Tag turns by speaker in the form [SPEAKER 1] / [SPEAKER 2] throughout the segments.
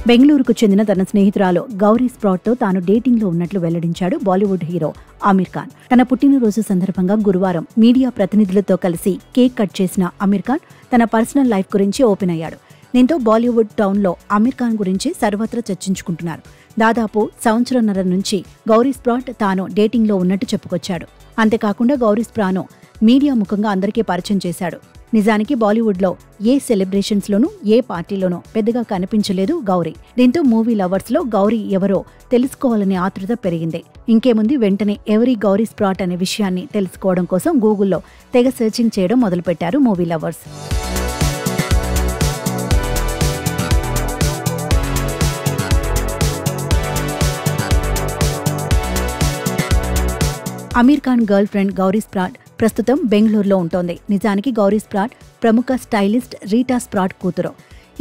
[SPEAKER 1] బెంగళూరుకు చెందిన తన స్నేహితురాలు గౌరీ స్ప్రాట్తో తాను డేటింగ్లో ఉన్నట్లు వెల్లడించాడు బాలీవుడ్ హీరో ఆమిర్ ఖాన్. తన పుట్టినరోజు సందర్భంగా గురువారం మీడియా ప్రతినిధులతో కలిసి కేక్ కట్ చేసిన ఆమిర్ ఖాన్ తన పర్సనల్ లైఫ్ గురించి ఓపెన్ అయ్యాడు. దీంతో బాలీవుడ్ టౌన్లో ఆమిర్ ఖాన్ గురించి సర్వత్రా చర్చించుకుంటున్నారు. దాదాపు సంవత్సరంన్నర నుంచి గౌరీ స్ప్రాట్ తాను డేటింగ్లో ఉన్నట్టు చెప్పుకొచ్చాడు. అంతేకాకుండా గౌరీ స్ప్రాను మీడియా ముఖంగా అందరికీ పరిచయం చేశాడు. నిజానికి బాలీవుడ్లో ఏ సెలబ్రేషన్స్లోనూ ఏ పార్టీలోనూ పెద్దగా కనిపించలేదు గౌరీ. దీంతో మూవీ లవర్స్లో గౌరీ ఎవరో తెలుసుకోవాలనే ఆతృత పెరిగింది. ఇంకేముంది, వెంటనే ఎవరి గౌరీ స్ప్రాట్ అనే విషయాన్ని తెలుసుకోవడం కోసం గూగుల్లో తెగ సెర్చింగ్ చేయడం మొదలుపెట్టారు movie lovers. Aamir Khan girlfriend Gauri Spratt ప్రస్తుతం బెంగళూరులో ఉంటోంది. నిజానికి గౌరీ స్ప్రాట్ ప్రముఖ స్టైలిస్ట్ రీటా స్ప్రాట్ కూతురు.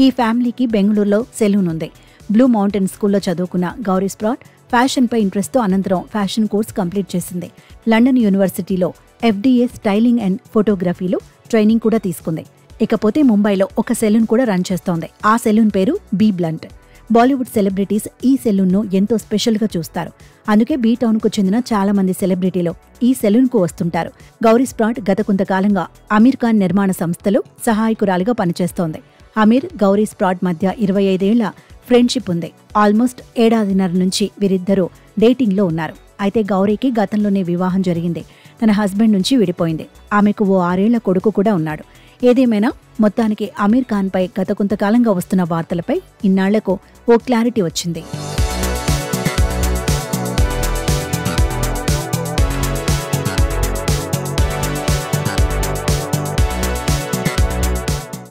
[SPEAKER 1] ఈ ఫ్యామిలీకి బెంగళూరులో సెలూన్ ఉంది. బ్లూ మౌంటైన్ స్కూల్లో చదువుకున్న గౌరీ స్ప్రాట్ ఫ్యాషన్పై ఇంట్రెస్ట్తో అనంతరం ఫ్యాషన్ కోర్స్ కంప్లీట్ చేసింది. లండన్ యూనివర్సిటీలో FDA స్టైలింగ్ అండ్ ఫోటోగ్రఫీలో ట్రైనింగ్ కూడా తీసుకుంది. ఇకపోతే ముంబైలో ఒక సెలూన్ కూడా రన్ చేస్తోంది. ఆ సెలూన్ పేరు బీ బ్లంట్. బాలీవుడ్ సెలబ్రిటీస్ ఈ సెలూన్ను ఎంతో స్పెషల్గా చూస్తారు. అందుకే బీ టౌన్కు చెందిన చాలా మంది సెలబ్రిటీలు ఈ సెలూన్కు వస్తుంటారు. గౌరీ స్ప్రాట్ గత కొంతకాలంగా ఆమిర్ ఖాన్ నిర్మాణ సంస్థలో సహాయకురాలిగా పనిచేస్తోంది. ఆమిర్, గౌరీ స్ప్రాట్ మధ్య 25 ఏళ్ల ఫ్రెండ్షిప్ ఉంది. ఆల్మోస్ట్ ఏడాదిన్నర నుంచి వీరిద్దరూ డేటింగ్లో ఉన్నారు. అయితే గౌరీకి గతంలోనే వివాహం జరిగింది. తన హస్బెండ్ నుంచి విడిపోయింది. ఆమెకు ఓ 6 ఏళ్ల కొడుకు కూడా ఉన్నాడు. ఏదేమైనా మొత్తానికి ఆమిర్ ఖాన్పై గత కొంతకాలంగా వస్తున్న వార్తలపై ఇన్నాళ్లకు ఓ క్లారిటీ వచ్చింది.